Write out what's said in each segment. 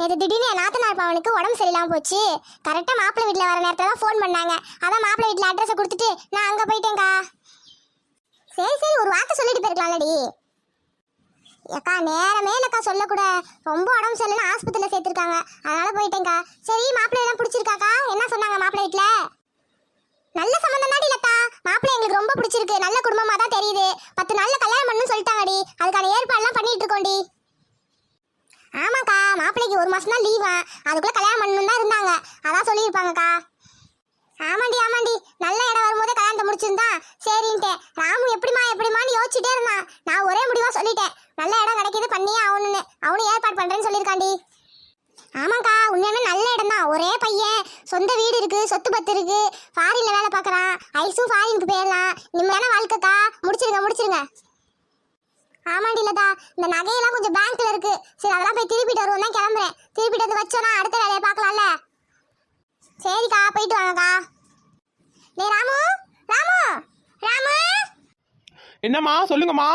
இது திடீர்னு என் நாத்தனார் பவனுக்கு உடம்பு சரியில்லாம போச்சு. கரெக்டா மாப்பிள்ளை வீட்டுல வர நேரத்துல தான் ஃபோன் பண்ணாங்க. அதான் மாப்பிள்ளை வீட்டுல அட்ரஸ் கொடுத்துட்டு நான் அங்க போயிட்டேன்க்கா. சரி சரி, ஒரு வார்த்தை சொல்லிட்டு போயிருக்கலாம்லடி. அக்கா நேரமே இல்லக்கா, சொல்லக்கூட ரொம்ப உடம்பு சரியில்லைன்னு ஆஸ்பத்திரியில சேர்த்திருக்காங்க, அதனால போயிட்டேன்க்கா. சரி, மாப்பிள்ளை எல்லாம் பிடிச்சிருக்காக்கா? என்ன சொன்னாங்க மாப்பிள்ளை வீட்டுல? நல்ல சம்பந்தம் தாடி இல்லக்கா, மாப்பிள்ளை எங்களுக்கு ரொம்ப பிடிச்சிருக்கு, நல்ல குடும்பமா தான் தெரியுது. 10 நாள்ல கல்யாணம் பண்ணணும்னு சொல்லிட்டாங்கடி. அதுக்கான ஏற்பாடுலாம் பண்ணிட்டு இருக்கோம்டி. ஆமாக்கா, மாப்பிள்ளைக்கு 1 மாசம் தான் லீவா, அதுக்குள்ள கல்யாணம் பண்ணணும் தான் இருந்தாங்க, அதான் சொல்லியிருப்பாங்கக்கா. ஆமாண்டி ஆமாண்டி, நல்ல இடம் வரும்போதே கல்யாணத்தை முடிச்சிருந்தா சரின்ட்டேன். ராமு எப்படிமான்னு யோசிச்சுட்டே இருந்தான். நான் ஒரே முடிவா சொல்லிட்டேன், நல்ல இடம் கிடைக்கிது பண்ணியே ஆகணும்னு. அவனும் ஏற்பாடு பண்றேன்னு சொல்லியிருக்காண்டி. ஆமாக்கா, உண்மையானே நல்ல இடம் தான். ஒரே பையன், சொந்த வீடு இருக்கு, சொத்து பத்து இருக்கு, ஃபாரின்ல வேலை பார்க்கறான். ஐஸும் ஃபாரினுக்கு போயிடலாம். நிம்மதியான வாழ்க்கைக்கா, முடிச்சிருங்க. ஆமாண்டி இல்லதா, இந்த நகையெல்லாம் கொஞ்சம் பேங்க்ல இருக்கு. சரி, அதெல்லாம் போய் திருப்பிட்டு வருவோம் தான் கிளம்புறேன். திருப்பிட்டு வந்து வச்சோன்னா அடுத்த வேலையை பார்க்கலாம்ல. சரிக்கா, போயிட்டு வாங்கக்கா. டேய் ராமு. என்னம்மா சொல்லுங்கம்மா.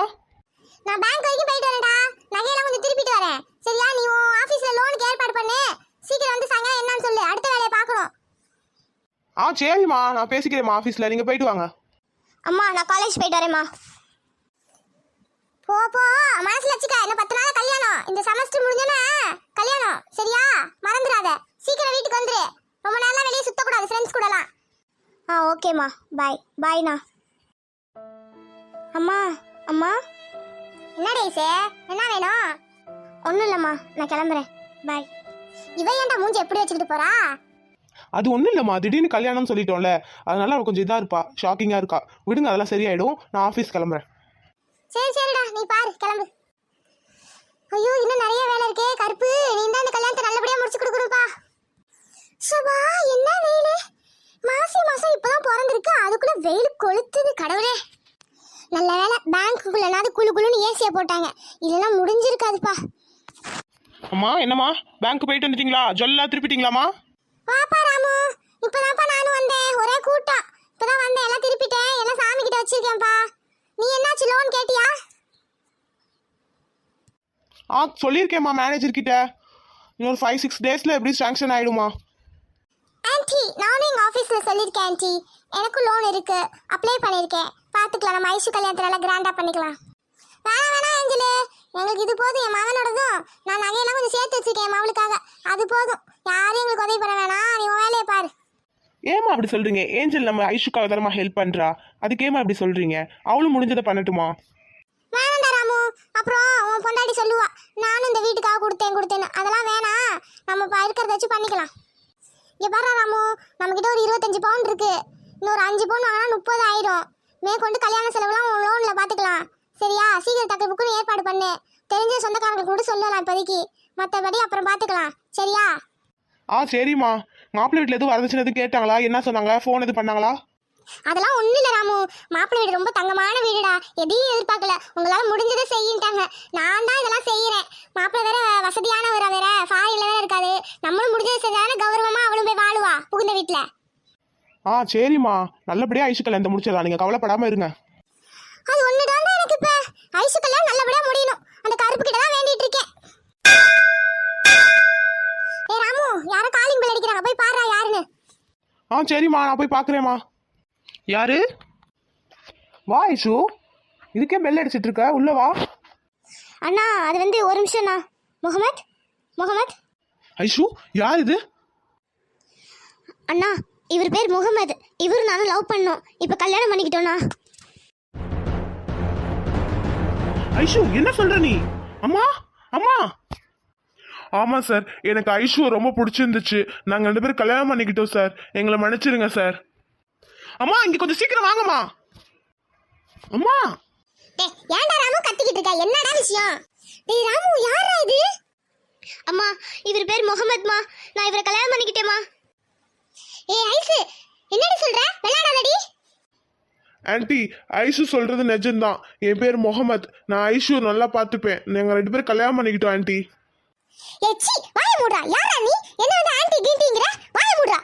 நான் பேங்க் வரைக்கும் போயிட்டு வரேன்டா, நகையெல்லாம் கொஞ்சம் திருப்பிட்டு வரேன். சரியா? நீ உன் ஆபீஸ்ல லோனுக்கு ஏற்பாடு பண்ணு. சீக்கிரம் வந்து சாயங்காலம் என்னன்னு சொல்லு, அடுத்த வேலையை பார்க்கணும். சரிம்மா, நான் பேசிக்கிறேம்மா ஆஃபீஸில், நீங்கள் போயிட்டு வாங்க. அம்மா, நான் காலேஜ் போயிட்டு வரேம்மா. போ மனசுல வச்சுக்க, என்ன 10 நாள் கல்யாணம். இந்த செமஸ்டர் முடிஞ்சோன்னா கல்யாணம், சரியா? மறந்துடாத. சீக்கிரம் வீட்டுக்கு வந்துரு. ரொம்ப நேரம் வெளியே சுத்தக்கூடாது, ஃப்ரெண்ட்ஸ் கூடலாம். ஓகேம்மா, பாய்ண்ணா. அம்மா. என்ன டேசே, என்ன வேணும்? ஒன்றும் இல்லைம்மா, நான் கிளம்புறேன், பாய். இவ ஏன்டா மூஞ்சி எப்படி வச்சுக்கிட்டு போறா? அது ஒன்றும் இல்லைம்மா, திடீர்னு கல்யாணம்னு சொல்லிட்டோம்ல, அதனால அவள் கொஞ்சம் இதாக இருப்பா, ஷாக்கிங்காக இருக்கா. விடுங்க, அதெல்லாம் சரியாயிடும். நான் ஆஃபீஸ் கிளம்புறேன். சரிடா, நீ பாரு, கிளம்பு. ஐயோ, இன்னும் நிறைய வேலை இருக்கே. கருப்பு, நீ தான் இந்த கல்யாணத்தை நல்லபடியாக முடிச்சு கொடுக்கணும்ப்பா. சபா, என்ன வெயில்! மாசம் இப்பதான் பிறந்திருக்கு, அதுக்குள்ள வெயில் கொளுத்துது. கடவுளே, நல்ல வேலை பேங்க்குள்ளனாவது குளுன்னு ஏசியை போட்டாங்க, இல்லைன்னா முடிஞ்சிருக்காதுப்பா. அம்மா, என்னம்மா பேங்க் போயிட்டு வந்துட்டீங்களா? ஜொல்லா திருப்பிட்டீங்களாம்மா? வாப்பா ராமு, இப்பதான்ப்பா நானும் வந்தேன். ஒரே கூட்டம். இப்பதான் வந்தேன், எல்லாம் திருப்பிட்டேன், எல்லாம் சாமி கிட்ட வச்சிருக்கேன்ப்பா. நீ என்னாச்சு, லோன் கேட்டியா? சொல்லியிருக்கேம்மா மேனேஜர் கிட்ட. இன்னொரு 5-6 டேஸ்ல எப்படி சாங்ஷன் ஆயிடுமா? ஆன்ட்டி, நானும் எங்கள் ஆஃபீஸில் சொல்லியிருக்கேன் ஆன்ட்டி, எனக்கும் லோன் இருக்கு, அப்ளை பண்ணியிருக்கேன். பார்த்துக்கலாம், நம்ம ஐஷு கல்யாணத்தில் எல்லாம் கிராண்டாக பண்ணிக்கலாம். வேணாம் ஏஞ்சலு, எங்களுக்கு இது போதும். என் மகனோடதும் நான் நகையெல்லாம் கொஞ்சம் சேர்த்து வச்சுருக்கேன் என் மகளுக்காக, அது போதும். யாரும் எங்களுக்கு உதவி பண்ண வேணாம், நீ உன் வேலையை பாரு. ஏமா அப்படி சொல்றீங்க? ஏஞ்சல் நம்ம ஐஷுக்காக தானமா ஹெல்ப் பண்றா, அதுக்கேமா அப்படி சொல்றீங்க? அவளும் முடிஞ்சதை பண்ணட்டுமா? வேணாண்டா ராமு, அப்புறம் உன் பொண்டாட்டி சொல்லுவா நானும் இந்த வீட்டுக்காக கொடுத்தேன்னு. அதெல்லாம் வேணாம், நம்ம இருக்கிறத வச்சு பண்ணிக்கலாம். இங்கே பாரு ராமு, நம்மக்கிட்ட ஒரு 25 பவுன் இருக்கு. இன்னொரு 5 பவுன் வாங்கினா 30 ஆயிடும். மேற்கொண்டு கல்யாண செலவுலாம் உன் லோனில் பார்த்துக்கலாம், சரியா? சீக்கிரம் டக்கு புக்குன்னு ஏற்பாடு பண்ணு. தெரிஞ்ச சொந்தக்காரங்களுக்கு கூட சொல்லலாம் இப்போதைக்கு, மற்றபடி அப்புறம் பார்த்துக்கலாம், சரியா? சரிம்மா. மாப்பிள்ளை வீட்டில் எதுவும் வரதட்சணை எதுவும் கேட்டாங்களா? என்ன சொன்னாங்க? ஃபோன் எதுவும் பண்ணாங்களா? அதெல்லாம் ஒன்றும் இல்லை ராமு, மாப்பிள்ளை வீடு ரொம்ப தங்கமான வீடுடா, எதையும் எதிர்பார்க்கல. உங்களால் முடிஞ்சதை செய்யின்ட்டாங்க, நான் தான் இதெல்லாம் செய்கிறேன். மாப்பிள்ளை வேற வசதியானவரா, வேற ஃபாரின்ல வேற இருக்காது. நம்மளும் முடிஞ்சதை செஞ்சாலே கௌரவமா அவளும் போய் வாழுவா புகுந்த வீட்டில். சரிம்மா, நல்லபடியாக ஐஷு கல்யாணத்தை முடிச்சிடலாம், நீங்கள் கவலைப்படாமல் இருங்க. அது ஒன்று தாண்டா எனக்கு இப்போ, ஐஷு கல்யாணம் நல்லபடியாக முடியணும். அந்த கருப்பு கிட்ட தான் வேண்டிட்டு இருக்கேன். ராமு, யாரோ காலிங் பெல் அடிக்கிறாங்க, போய் பாரு யாருன்னு. சரிம்மா, நான் போய் பார்க்குறேம்மா. யாரு? வா ஐஷு, இதுக்கே பெல் அடிச்சிட்டு இருக்க, உள்ள வா. அண்ணா, அது வந்து ஒரு நிமிஷம்ண்ணா. முகமது. ஐஷு, யார் இது? அண்ணா, இவர் பேர் முகமது. இவரு நானும் லவ் பண்ணோம், இப்போ கல்யாணம் பண்ணிக்கிட்டோண்ணா. ஐஷு, என்ன சொல்ற நீ? அம்மா. ஆமா சார், எனக்கு ஐஷு ரொம்ப பிடிச்சிருந்துச்சு, நாங்க 2 பேரும் கல்யாணம் பண்ணிக்கிட்டோம் சார், எங்களை மன்னிச்சிருங்க சார். அம்மா, இங்க கொஞ்சம் சீக்கிரம் வாங்கம்மா. அம்மா. ஏன்டா ராமு கத்திக்கிட்டு இருக்க, என்னடா விஷயம்? டேய் ராமு, யாரா இது? அம்மா, இவர் பேர் முகமதுமா, நான் இவரை கல்யாணம் பண்ணிக்கிட்டேம்மா. ஐசு, என்னடி சொல்ற? விளையாடாதடி. ஆன்ட்டி, ஐஷு சொல்றது நிஜம்தான். என் பேர் முகமது, நான் ஐஷு நல்லா பார்த்துப்பேன், நாங்க 2 பேரும் கல்யாணம் பண்ணிக்கிட்டோம் ஆன்ட்டி. ஏச்சி, வாய மூடுடா. யாரா நீ? என்ன வந்து ஆன்ட்டி கீட்டிங்கற? வாய மூடுடா.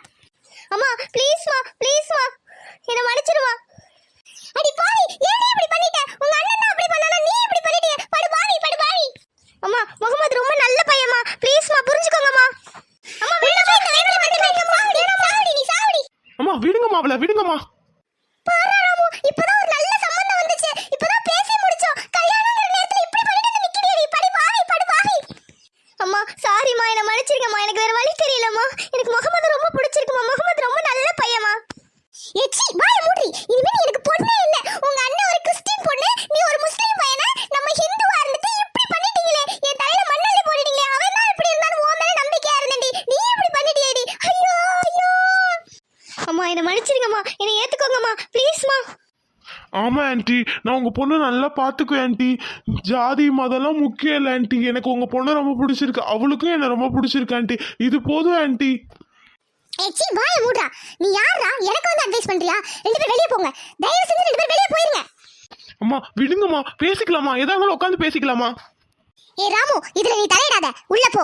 அம்மா, ப்ளீஸ்மா, என்ன மன்னிச்சிடுமா. அடி பாவி, ஏன் இப்படி பண்ணிட்ட? உங்க அண்ணன் தான் அப்படி பண்ணானா, நீ இப்படி பண்ணிட்டியே. படு பாவி. அம்மா முகமது ரொம்ப நல்ல பையன்மா, ப்ளீஸ்மா புரிஞ்சுக்கோங்கம்மா. அம்மா அம்மா விடுங்கம்மா, அவளை விடுங்கம்மா. இப்பதான் ஒரு நல்ல சம்பந்தம் வந்துச்சு, இப்பதான் பேசி முடிச்சோம், கல்யாணம்ங்கற நேரத்துல இப்படி பண்ணிட்டு நிக்கிறியேடி, படி பாவி படி பாவி. அம்மா சாரிமா, என்ன மன்னிச்சிருங்கம்மா, எனக்கு வேற வழி தெரியலம்மா. எனக்கு முகமது ரொம்ப பிடிச்சிருக்குமா, முகமது ரொம்ப நல்ல பையன்மா. ஏச்சி வாய மூடி, இனிமே நீ எனக்கு பொண்ணே இல்ல. உங்க அண்ணன் ஒரு கிறிஸ்டியன் பொண்ணு, நீ ஒரு முஸ்லிம் பையனா, நம்ம ஹிந்துவா இருந்துட்டு இப்படி பண்ணிட்டீங்களே, என் தலையில மண்ணள்ளி போடுறீங்களே. அவன் தான் இப்படி இருந்தாலும் உன் மேல நம்பிக்கையா இருந்தேன்டி, நீ இப்படி பண்ணிட்டியேடி. ஐயோ ஐயோ. அம்மா என்ன மன்னிச்சிருங்கம்மா, என்னை ஏத்துக்கோங்கம்மா ப்ளீஸ்மா. ஆமா ஆன்ட்டி, நான் உங்க பொண்ணு நல்லா பாத்துக்குவேன் ஆன்ட்டி. ஜாதி மதம்லாம் முக்கியம் இல்லை ஆன்ட்டி. எனக்கு உங்க பொண்ணு ரொம்ப பிடிச்சிருக்கு, அவளுக்கும் என்ன ரொம்ப பிடிச்சிருக்கு ஆன்ட்டி. இது போதும் ஆன்ட்டி. ஏச்சி வாய மூடுடா. நீ யாரா எனக்கு வந்து அட்வைஸ் பண்றியா? ரெண்டு பேரும் வெளிய போங்க, தயவு செஞ்சு ரெண்டு பேரும் வெளிய போயிருங்க. அம்மா விடுங்கம்மா, பேசிக்கலாமா, எதா இருந்தாலும் உட்காந்து பேசிக்கலாமா. ஏய் ராமு, இதுல நீ தலையிடாத, உள்ள போ.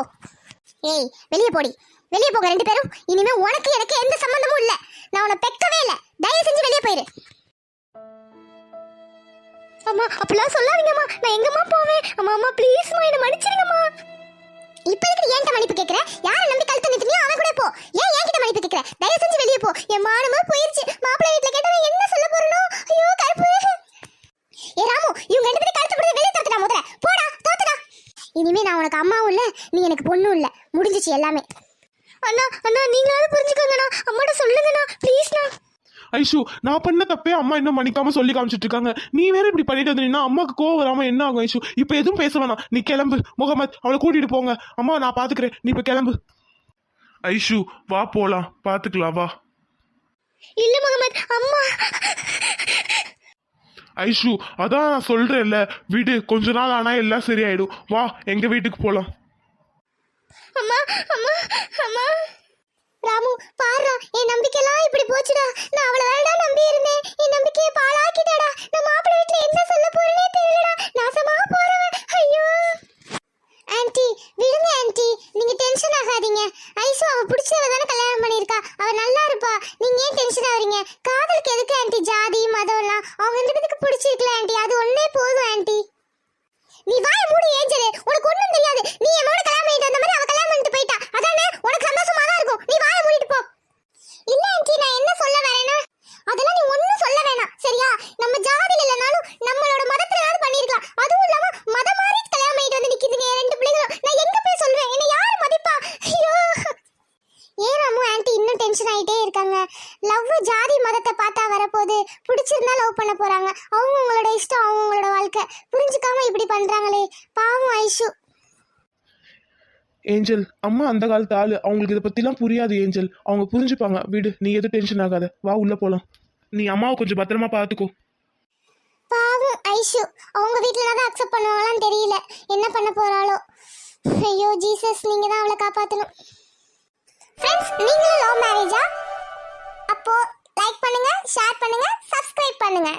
ஏய் வெளிய போடி, வெளிய போங்க ரெண்டு பேரும். இனிமே உனக்கு எனக்கு எந்த சம்பந்தமும் இல்ல. நான் உன்னை பெக்கவே இல்ல, தயவு செஞ்சு வெளிய போயிரு. அம்மா அப்படிலாம் சொல்லாதீங்கம்மா, நான் எங்கம்மா போவேன்? அம்மா அம்மா ப்ளீஸ்மா, என்ன மன்னிச்சிருங்கம்மா. இப்ப எதுக்கு ஏன்ட்ட மன்னிப்பு கேக்குற? யாரை நம்பி கழுத்து நிறுத்தினியோ அவன் கூட போ. ஏன் என்கிட்ட மன்னிப்பு கேக்குற? தயவு செஞ்சு வெளிய போ. என் மானமே போயிருச்சு. மாப்பிள்ளை வீட்டுல கேட்டா நான் என்ன சொல்ல போறனோ? ஐயோ கருப்பு. ஏ ராமு, இவங்க ரெண்டு பேரும் கழுத்து பிடிச்சு வெளிய தோத்துடா முதல்ல. போடா தோத்துடா. இனிமே நான் உனக்கு அம்மாவும் இல்ல, நீ எனக்கு பொண்ணும் இல்ல. முடிஞ்சிச்சு எல்லாமே. அண்ணா அண்ணா நீங்களாவது புரிஞ்சுக்கோங்கண்ணா, அம்மாட்ட சொல்லுங்கண்ணா ப்ளீஸ்ண்ணா. ஐஷு, நான் பண்ண தப்பே அம்மா இன்னும் மன்னிக்காம சொல்லி காமிச்சிட்டு இருக்காங்க. நீ வேற இப்படி பண்ணிட்டு வந்தீங்கன்னா அம்மாக்கு கோவம் வராம என்ன ஆகும் ஐஷு? இப்ப எதுவும் பேச வேணாம், நீ கிளம்பு. முகமது அவளை கூட்டிட்டு போங்க. அம்மா நான் பாத்துக்கிறேன், நீ இப்ப கிளம்பு. ஐஷு வா போலாம், பாத்துக்கலாம் வா. இல்ல முகமது, அம்மா. ஐஷு அதான் நான் சொல்றேன்ல, விடு, கொஞ்ச நாள் ஆனா எல்லாம் சரியாயிடும். வா எங்க வீட்டுக்கு போலாம். அம்மா அம்மா அம்மா. ராமு பாருடா, என் நம்பிக்கைலாம் இப்படி போச்சுடா. நான் அவளை வேறடா நம்பி இருந்தேன், என் நம்பிக்கையை பாழாக்கிட்டடா. நான் மாப்பிள்ளை வீட்டுல என்ன சொல்ல போறேனே தெரியலடா. நாசமா போறவன். ஐயோ ஆன்ட்டி விடுங்க ஆன்ட்டி, நீங்க டென்ஷன் ஆகாதீங்க. ஐசு அவ பிடிச்சவ தானே கல்யாணம் பண்ணிருக்கா, அவ நல்லா இருப்பா. நீங்க ஏன் டென்ஷன் ஆவறீங்க? காதலுக்கு எதுக்கு ஆன்ட்டி ஜாதி மதம் எல்லாம்? அவங்க ரெண்டு பேருக்கு பிடிச்சிருக்கல ஆன்ட்டி, அது ஒண்ணே போதும் ஆன்ட்டி. நீ வாய மூடி ஏஞ்சலே, உனக்கு ஒண்ணும் தெரியாது. நீ என் மோட கல்யாணம் பண்ணிட்டு வந்த மாதிரி அவ கல்யாணம் பண்ணிட்டு போயிட்டா, அதானே உனக்கு சந்தோஷமா தான் இருக்கும். நீ வாய மூடிட்டு போ. இல்ல ஆன்ட்டி, நான் என்ன சொல்ல வரேனா, அதெல்லாம் நீ ஒண்ணும் சொல்ல வேணாம் சரியா? நம்ம ஜாதியில இல்லனாலும் நம்மளோட மதத்துலயாவது பண்ணிருக்கலாம். அதுவும் இல்லாம மதம் மாறி கல்யாணம் பண்ணிட்டு வந்து நிக்குதுங்க ரெண்டு பிள்ளைங்களும். நான் எங்க போய் சொல்றேன்? என்ன யாரு மதிப்பா? ஐயோ ஏன் ராமு ஆன்ட்டி இன்னும் டென்ஷன் ஆயிட்டே இருக்காங்க? லவ் ஜாதி மதத்தை பார்த்தா வரப்போது, பிடிச்சிருந்தா லவ் பண்ண போறாங்க. அவங்க உங்களோட இஷ்டம், அவங்க உங்களோட வாழ்க்கை. புரிஞ்சுக்காம இப்படி பண்றாங்களே, பாவம் ஐஷு. ஏஞ்சல் அம்மா அந்த காலத்து ஆளு, அவங்களுக்கு இதை பத்திலாம் புரியாது ஏஞ்சல். அவங்க புரிஞ்சுப்பாங்க, விடு, நீ எதுவும் டென்ஷன் ஆகாத. வா உள்ள போலாம். நீ அம்மாவை கொஞ்சம் பத்திரமா பாத்துக்கோ. பாவம் ஐஷு, அவங்க வீட்ல தான் அக்செப்ட் பண்ணுவாங்களான்னு தெரியல, என்ன பண்ண போறாளோ. ஐயோ ஜீசஸ், நீங்க தான் அவளை காப்பாத்தணும். ஃப்ரெண்ட்ஸ், நீங்களும் லவ் மேரேஜா? அப்போ லைக் பண்ணுங்க, ஷேர் பண்ணுங்க, சப்ஸ்கிரைப் பண்ணுங்க.